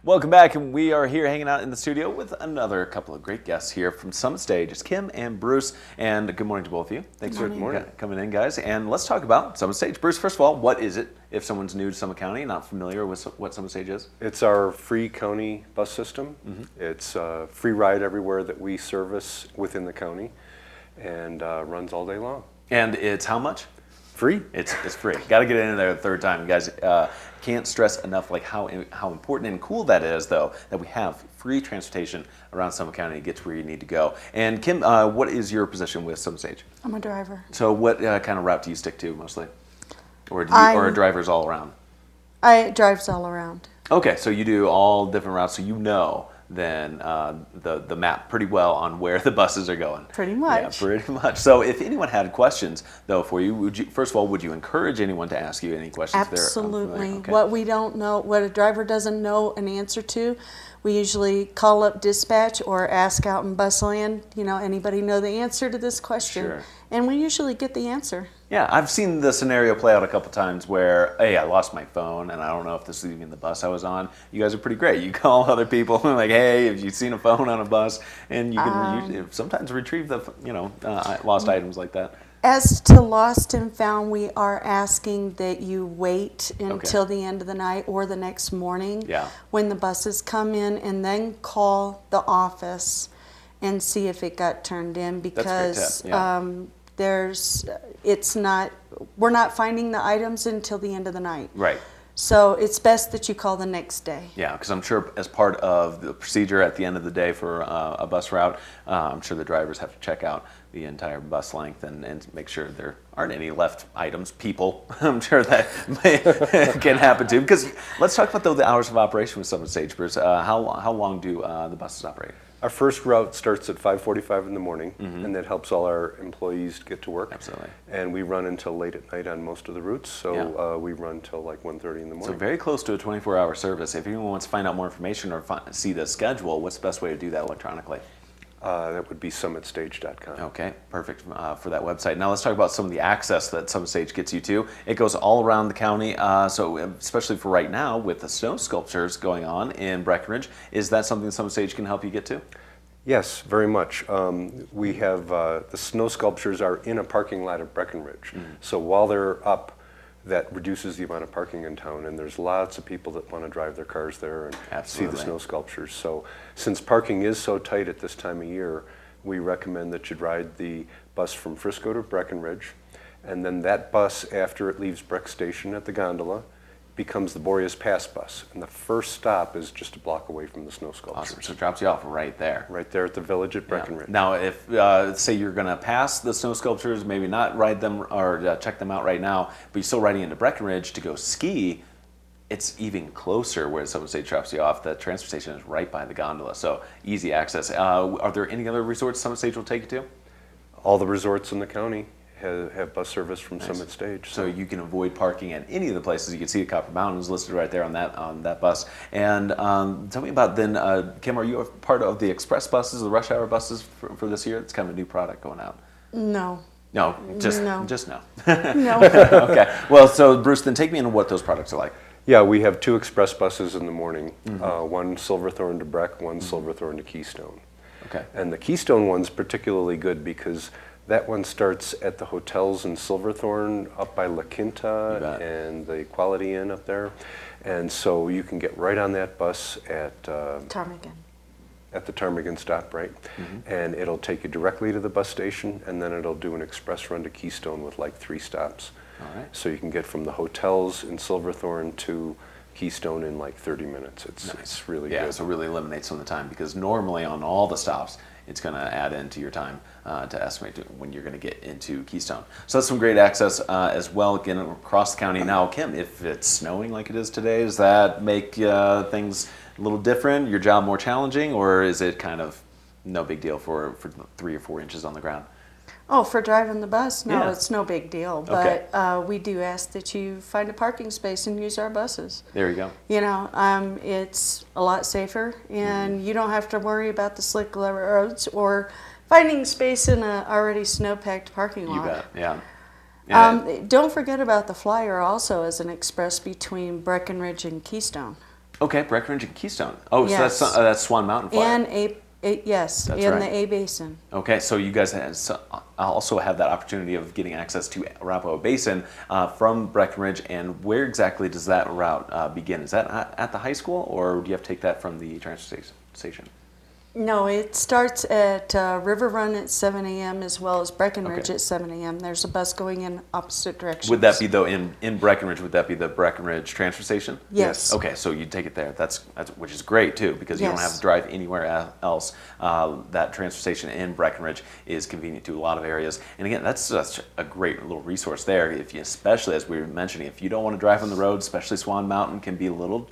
Welcome back, and we are here hanging out in the studio with another couple of great guests here from Summit Stage. It's Kim and Bruce, and good morning to both of you. Thanks for coming in, guys. And let's talk about Summit Stage. Bruce, first of all, what is it? If someone's new to Summit County, not familiar with what Summit Stage is? It's our free county bus system. It's a free ride everywhere that we service within the county, and runs all day long. And it's how much? Free. It's free. Got to get in there the third time, guys. Can't stress enough like how important and cool that is, though, that we have free transportation around Summit County to get to where you need to go. And Kim, what is your position with Summit Stage? I'm a driver. So, what kind of route do you stick to mostly, or are drivers all around? I drives all around. Okay, so you do all different routes, so you know then the map pretty well on where the buses are going. Pretty much. Yeah, pretty much. So if anyone had questions, though, for you, first of all, would you encourage anyone to ask you any questions? Absolutely. Okay. What we don't know, what a driver doesn't know an answer to, we usually call up dispatch or ask out in bus land, anybody know the answer to this question? Sure. And we usually get the answer. Yeah, I've seen the scenario play out a couple times where, hey, I lost my phone, and I don't know if this is even the bus I was on. You guys are pretty great. You call other people, like, hey, have you seen a phone on a bus? And you can sometimes retrieve the, lost items like that. As to lost and found, we are asking that you wait until the end of the night or the next morning when the buses come in, and then call the office and see if it got turned in, because we're not finding the items until the end of the night. Right. So it's best that you call the next day. Yeah, because I'm sure as part of the procedure at the end of the day for a bus route, I'm sure the drivers have to check out the entire bus length and make sure there aren't any left items, people. I'm sure that can happen too. Because let's talk about the hours of operation with Summit Stage, Bruce. How long do the buses operate? Our first route starts at 5:45 in the morning, and that helps all our employees get to work. Absolutely. And we run until late at night on most of the routes, so we run till like 1:30 in the morning. So very close to a 24-hour service. If anyone wants to find out more information or see the schedule, what's the best way to do that electronically? That would be summitstage.com. Okay, perfect for that website. Now let's talk about some of the access that Summit Stage gets you to. It goes all around the county, so especially for right now with the snow sculptures going on in Breckenridge, is that something Summit Stage can help you get to? Yes, very much. We have the snow sculptures are in a parking lot of Breckenridge. So while they're up, that reduces the amount of parking in town, and there's lots of people that want to drive their cars there and see the snow sculptures. So since parking is so tight at this time of year, we recommend that you ride the bus from Frisco to Breckenridge, and then that bus, after it leaves Breck Station at the gondola, becomes the Boreas Pass bus, and the first stop is just a block away from the snow sculptures. Awesome. So it drops you off right there. Right there at the village at Breckenridge. Yeah. Now, if say you're going to pass the snow sculptures, maybe not ride them or check them out right now, but you're still riding into Breckenridge to go ski, it's even closer where Summit Stage drops you off. The transfer station is right by the gondola, so easy access. Are there any other resorts Summit Stage will take you to? All the resorts in the county have bus service from Summit Stage. So you can avoid parking at any of the places. You can see the Copper Mountains listed right there on that bus. And tell me about then, Kim, are you a part of the express buses, the rush hour buses for this year? It's kind of a new product going out. No. No, just no. No. Okay. Well, so Bruce, then take me into what those products are like. Yeah, we have 2 express buses in the morning. One Silverthorne to Breck, one Silverthorne to Keystone. Okay. And the Keystone one's particularly good because that one starts at the hotels in Silverthorne up by La Quinta and the Quality Inn up there. And so you can get right on that bus at Ptarmigan. At the Ptarmigan stop, right? And it'll take you directly to the bus station, and then it'll do an express run to Keystone with like 3 stops. All right. So you can get from the hotels in Silverthorne to Keystone in like 30 minutes. It's really good. Yeah, so really eliminates some of the time, because normally on all the stops, it's going to add into your time to estimate when you're going to get into Keystone. So that's some great access as well, again, across the county. Now, Kim, if it's snowing like it is today, does that make things a little different, your job more challenging, or is it kind of no big deal for 3 or 4 inches on the ground? Oh, for driving the bus? No, Yeah. It's no big deal. But we do ask that you find a parking space and use our buses. There you go. It's a lot safer, and you don't have to worry about the slick roads or finding space in a already snow-packed parking lot. You bet, yeah. Don't forget about the flyer also as an express between Breckenridge and Keystone. Okay, Breckenridge and Keystone. Oh, Yes. so that's Swan Mountain Fire. And yes, That's in right. the A Basin. Okay, so you guys also have that opportunity of getting access to Arapahoe Basin from Breckenridge, and where exactly does that route begin? Is that at the high school, or do you have to take that from the transfer station? No, it starts at River Run at 7 a.m. as well as Breckenridge Okay. at 7 a.m. There's a bus going in opposite directions. Would that be though in Breckenridge? Would that be the Breckenridge transfer station? Yes. Okay, so you take it there. That's which is great too, because you don't have Yes. to drive anywhere else. That transfer station in Breckenridge is convenient to a lot of areas. And again, that's such a great little resource there. If you, especially as we were mentioning, if you don't want to drive on the road, especially Swan Mountain can be a little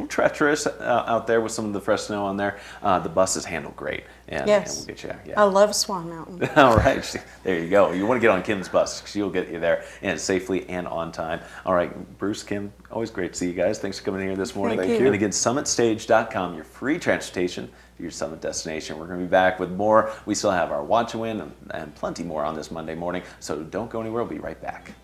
treacherous out there with some of the fresh snow on there. The buses handle great, and Yes. we'll get you there. I love Swan Mountain. All right, there you go. You want to get on Kim's bus. She'll get you there and safely and on time. All right, Bruce, Kim, always great to see you guys. Thanks for coming here this morning. Thank you. And again, summitstage.com, your free transportation to your summit destination. We're going to be back with more. We still have our Watch and Win and plenty more on this Monday morning, so don't go anywhere. We'll be right back.